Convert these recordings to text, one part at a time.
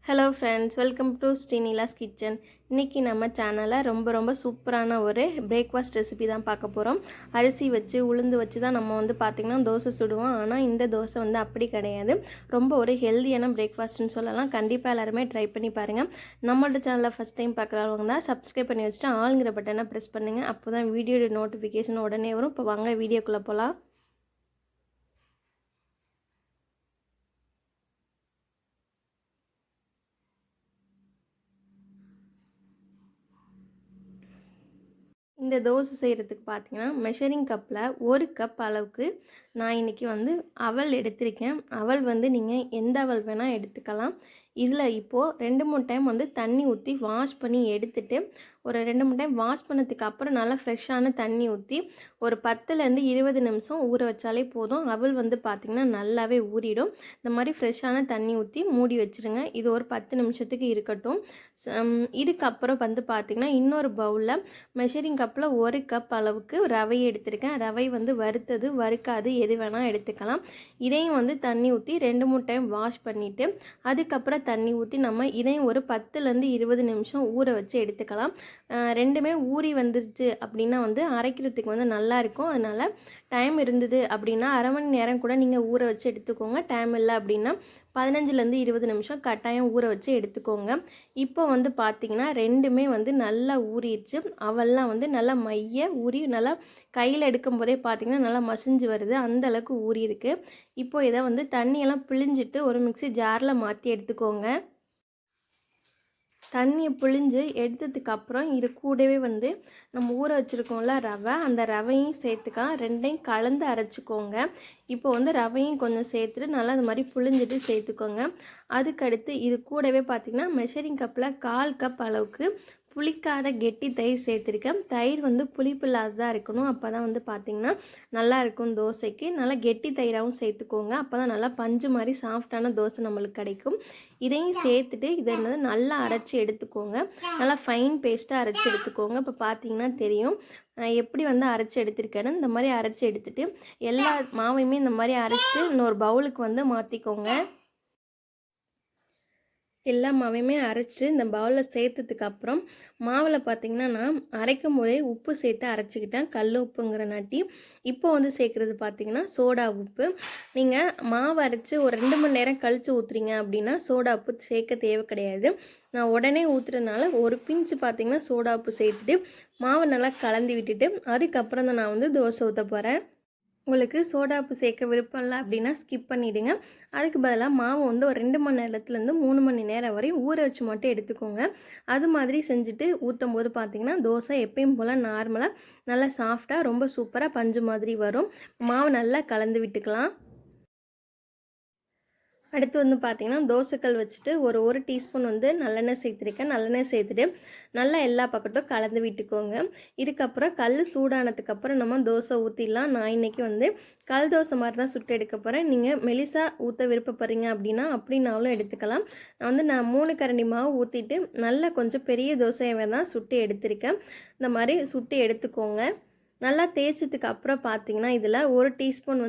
Hello friends, welcome to Srinilas kitchen. இன்றைக்கி நம்ம சேனலில் ரொம்ப சூப்பரான ஒரு பிரேக்ஃபாஸ்ட் ரெசிபி தான் பார்க்க போகிறோம். அரிசி வச்சு உளுந்து வச்சு தான் நம்ம பார்த்திங்கன்னா தோசை சுடுவோம். ஆனால் இந்த தோசை அப்படி கிடையாது. ரொம்ப ஒரு ஹெல்தியான பிரேக்ஃபாஸ்ட்னு சொல்லலாம். கண்டிப்பாக எல்லாருமே ட்ரை பண்ணி பாருங்கள். நம்மளோட சேனலில் ஃபஸ்ட் டைம் பார்க்குறவங்க தான் சப்ஸ்கிரைப் பண்ணி வச்சுட்டு ஆளுங்கிற பட்டனை ப்ரெஸ் பண்ணுங்கள். அப்போ தான் வீடியோட நோட்டிஃபிகேஷன் உடனே வரும். இப்போ வாங்க வீடியோக்குள்ளே போகலாம். இந்த தோசை செய்கிறதுக்கு பார்த்தீங்கன்னா மெஷரிங் கப்பில் 1 கப் அளவுக்கு நான் இன்றைக்கி அவல் எடுத்திருக்கேன். அவல் நீங்கள் எந்த அவல் வேணால் எடுத்துக்கலாம். இதில் இப்போது 2-3 டைம் தண்ணி ஊற்றி வாஷ் பண்ணி எடுத்துட்டு ஒரு 2-3 டைம் வாஷ் பண்ணதுக்கு அப்புறம் நல்லா ஃப்ரெஷ்ஷான தண்ணி ஊற்றி ஒரு 10லேருந்து 20 நிமிஷம் ஊற வச்சாலே போதும். அவல் பார்த்திங்கன்னா நல்லாவே ஊறிடும். இந்த மாதிரி ஃப்ரெஷ்ஷான தண்ணி ஊற்றி மூடி வச்சுருங்க. இது ஒரு 10 நிமிஷத்துக்கு இருக்கட்டும். இதுக்கப்புறம் பார்த்திங்கன்னா இன்னொரு பவுலில் மெஷரிங் கப்பில் 1 கப் அளவுக்கு ரவை எடுத்திருக்கேன். ரவை வறுத்தது வறுக்காது எது வேணால் எடுத்துக்கலாம். இதையும் தண்ணி ஊற்றி 2-3 டைம் வாஷ் பண்ணிவிட்டு அதுக்கப்புறம் தண்ணி ஊற்றி நம்ம இதையும் ஒரு 10லேருந்து 20 நிமிஷம் ஊற வச்சு எடுத்துக்கலாம். ரெண்டுமே ஊறி வந்துருச்சு அப்படின்னா அரைக்கிறதுக்கு நல்லா இருக்கும். அதனால் டைம் இருந்தது அப்படின்னா அரை மணி நேரம் கூட நீங்கள் ஊற வச்சு எடுத்துக்கோங்க. டைம் இல்லை அப்படின்னா 15லேருந்து 20 நிமிஷம் கட்டாயம் ஊற வச்சு எடுத்துக்கோங்க. இப்போ பார்த்திங்கன்னா ரெண்டுமே நல்லா ஊறிடுச்சு. அவெல்லாம் நல்லா மைய ஊறி நல்லா கையில் எடுக்கும் போதே பார்த்திங்கன்னா நல்லா மசிஞ்சு வருது. அந்த அளவுக்கு ஊறி இருக்குது. இப்போ இதை தண்ணியெல்லாம் பிழிஞ்சிட்டு ஒரு மிக்ஸி ஜாரில் மாற்றி எடுத்துக்கோங்க. தண்ணியை பிழிஞ்சு எடுத்ததுக்கப்புறம் இது கூடவே நம்ம ஊற வச்சுருக்கோம்ல ரவை, அந்த ரவையும் சேர்த்துக்கலாம். ரெண்டையும் கலந்து அரைச்சிக்கோங்க. இப்போ ரவையும் கொஞ்சம் சேர்த்துட்டு நல்லா அது மாதிரி புழிஞ்சிட்டு சேர்த்துக்கோங்க. அதுக்கடுத்து இது கூடவே பார்த்திங்கன்னா மெஷரிங் கப்பில் 1/4 கப் அளவுக்கு புளிக்காத கெட்டி தயிர் சேர்த்துருக்கேன். தயிர் புளிப்பு இல்லாததாக இருக்கணும். அப்போ தான் பார்த்திங்கன்னா நல்லா இருக்கும் தோசைக்கு. நல்லா கெட்டி தயிராகவும் சேர்த்துக்கோங்க. அப்போ தான் நல்லா பஞ்சு மாதிரி சாஃப்டான தோசை நம்மளுக்கு கிடைக்கும். இதையும் சேர்த்துட்டு இதை நல்லா அரைச்சி எடுத்துக்கோங்க. நல்லா ஃபைன் பேஸ்ட்டாக அரைச்சி எடுத்துக்கோங்க. இப்போ பார்த்திங்கன்னா தெரியும் எப்படி அரைச்சி எடுத்திருக்கேன்னு. இந்த மாதிரி அரைச்சி எடுத்துகிட்டு எல்லா மாவையுமே இந்த மாதிரி அரைச்சிட்டு இன்னொரு பவுலுக்கு மாற்றிக்கோங்க. எல்லா மாவையுமே அரைச்சிட்டு இந்த பவுலில் சேர்த்ததுக்கப்புறம் மாவில் பார்த்திங்கன்னா நான் அரைக்கும் போதே உப்பு சேர்த்து அரைச்சிக்கிட்டேன். கல் உப்புங்கிறனாட்டி இப்போ சேர்க்குறது பார்த்திங்கன்னா சோடா உப்பு. நீங்கள் மாவு அரைச்சி ஒரு 2 மணி நேரம் கழித்து ஊற்றுறீங்க அப்படின்னா சோடா உப்பு சேர்க்க தேவை கிடையாது. நான் உடனே ஊற்றுறதுனால ஒரு பிஞ்சு பார்த்திங்கன்னா சோடா உப்பு சேர்த்துட்டு மாவை நல்லா கலந்து விட்டுட்டு அதுக்கப்புறம் தான் நான் தோசை ஊற்ற போகிறேன். உங்களுக்கு சோடா உப்பு சேர்க்க விருப்பம் இல்லை அப்படின்னா ஸ்கிப் பண்ணிவிடுங்க. அதுக்கு பதிலாக மாவு ஒரு 2 மணி நேரத்துலேருந்து 3 மணி நேரம் வரை ஊற வச்சு மட்டும் எடுத்துக்கோங்க. அது மாதிரி செஞ்சுட்டு ஊற்றும் போது பார்த்திங்கன்னா தோசை எப்பயும் போல் நார்மலாக நல்லா சாஃப்டாக ரொம்ப சூப்பராக பஞ்சு மாதிரி வரும். மாவு நல்லா கலந்து விட்டுக்கலாம். அடுத்து பார்த்திங்கன்னா தோசைக்கல் வச்சுட்டு ஒரு டீஸ்பூன் நல்லெண்ணெய் சேர்த்துருக்கேன். நல்லெண்ணெய் சேர்த்துட்டு நல்லா எல்லா பக்கட்டும் கலந்து விட்டுக்கோங்க. இதுக்கப்புறம் கல் சூடானதுக்கப்புறம் நம்ம தோசை ஊற்றிடலாம். நான் இன்றைக்கி கல் தோசை மாதிரி தான் சுட்டு எடுக்க போகிறேன். நீங்கள் மெலிசா ஊற்ற விருப்பப்படுறீங்க அப்படின்னா அப்படின்னாலும் எடுத்துக்கலாம். நான் 3 கரண்டி மாவு ஊற்றிட்டு நல்லா கொஞ்சம் பெரிய தோசையை தான் சுட்டு எடுத்திருக்கேன். இந்த மாதிரி சுட்டு எடுத்துக்கோங்க. நல்லா தேய்ச்சதுக்கு அப்புறம் பார்த்திங்கன்னா இதில் 1 டீஸ்பூன்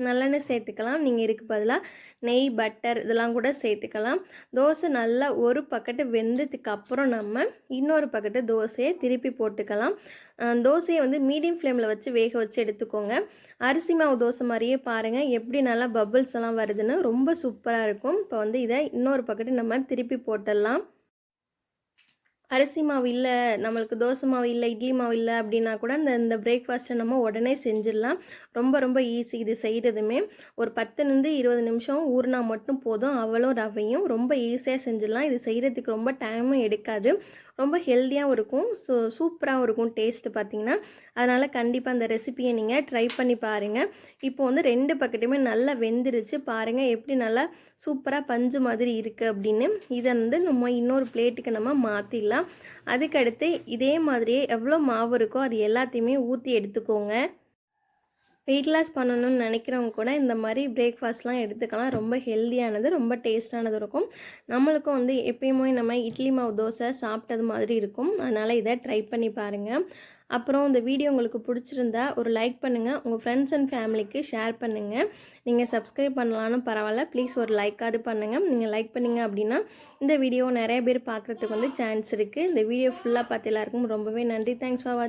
நல்லெண்ணெய் சேர்த்துக்கலாம். நீங்கள் இதுக்கு பதிலாக நெய், பட்டர் இதெல்லாம் கூட சேர்த்துக்கலாம். தோசை நல்லா ஒரு பக்கெட்டு வெந்ததுக்கு அப்புறம் நம்ம இன்னொரு பக்கெட்டு தோசையை திருப்பி போட்டுக்கலாம். தோசையை மீடியம் ஃப்ளேமில் வச்சு வேக வச்சு எடுத்துக்கோங்க. அரிசி மாவு தோசை மாதிரியே பாருங்கள் எப்படி நல்லா பபிள்ஸ் எல்லாம் வருதுன்னு. ரொம்ப சூப்பராக இருக்கும். இப்போ இதை இன்னொரு பக்கெட்டு நம்ம திருப்பி போட்டுடலாம். அரிசி மாவு இல்லை, நம்மளுக்கு தோசை மாவு இல்லை, இட்லி மாவு இல்லை அப்படின்னா கூட இந்த பிரேக்ஃபாஸ்ட்டை நம்ம உடனே செஞ்சிடலாம். ரொம்ப ஈஸி இது செய்கிறதுமே. ஒரு 10லேருந்து 20 நிமிஷம் ஊறினா மட்டும் போதும். அவளும் ரவையும் ரொம்ப ஈஸியாக செஞ்சிடலாம். இது செய்கிறதுக்கு ரொம்ப டைமும் எடுக்காது. ரொம்ப ஹெல்த்தியாகவும் இருக்கும். சூப்பராகவும் இருக்கும் டேஸ்ட்டு பார்த்திங்கன்னா. அதனால் கண்டிப்பாக அந்த ரெசிபியை நீங்கள் ட்ரை பண்ணி பாருங்கள். இப்போ 2 பக்கெட்டுமே நல்லா வெந்துருச்சு. பாருங்கள் எப்படி நல்லா சூப்பராக பஞ்சு மாதிரி இருக்குது அப்படின்னு. இதை நம்ம இன்னொரு பிளேட்டுக்கு நம்ம மாற்றிடலாம். அதுக்கடுத்து இதே மாதிரியே எவ்வளோ மாவு இருக்கோ அது எல்லாத்தையுமே ஊற்றி எடுத்துக்கோங்க. வெயிட் லாஸ் பண்ணணும்னு நினைக்கிறவங்க கூட இந்த மாதிரி பிரேக்ஃபாஸ்ட்லாம் எடுத்துக்கலாம். ரொம்ப ஹெல்த்தியானது, ரொம்ப டேஸ்ட்டானது இருக்கும். நம்மளுக்கும் எப்பயுமே நம்ம இட்லி மாவு தோசை சாப்பிட்டது மாதிரி இருக்கும். அதனால் இதை ட்ரை பண்ணி பாருங்கள். அப்புறம் இந்த வீடியோ உங்களுக்கு பிடிச்சிருந்தா ஒரு லைக் பண்ணுங்கள், உங்கள் ஃப்ரெண்ட்ஸ் அண்ட் ஃபேமிலிக்கு ஷேர் பண்ணுங்கள். நீங்கள் சப்ஸ்கிரைப் பண்ணலான்னு பரவாயில்ல, ப்ளீஸ் ஒரு லைக்காவது பண்ணுங்கள். நீங்கள் லைக் பண்ணிங்க அப்படின்னா இந்த வீடியோ நிறைய பேர் பார்க்குறதுக்கு வந்து சான்ஸ் இருக்குது. இந்த வீடியோ ஃபுல்லாக பார்த்து எல்லாருக்கும் ரொம்பவே நன்றி. தேங்க்ஸ் ஃபார் வாட்சிங்.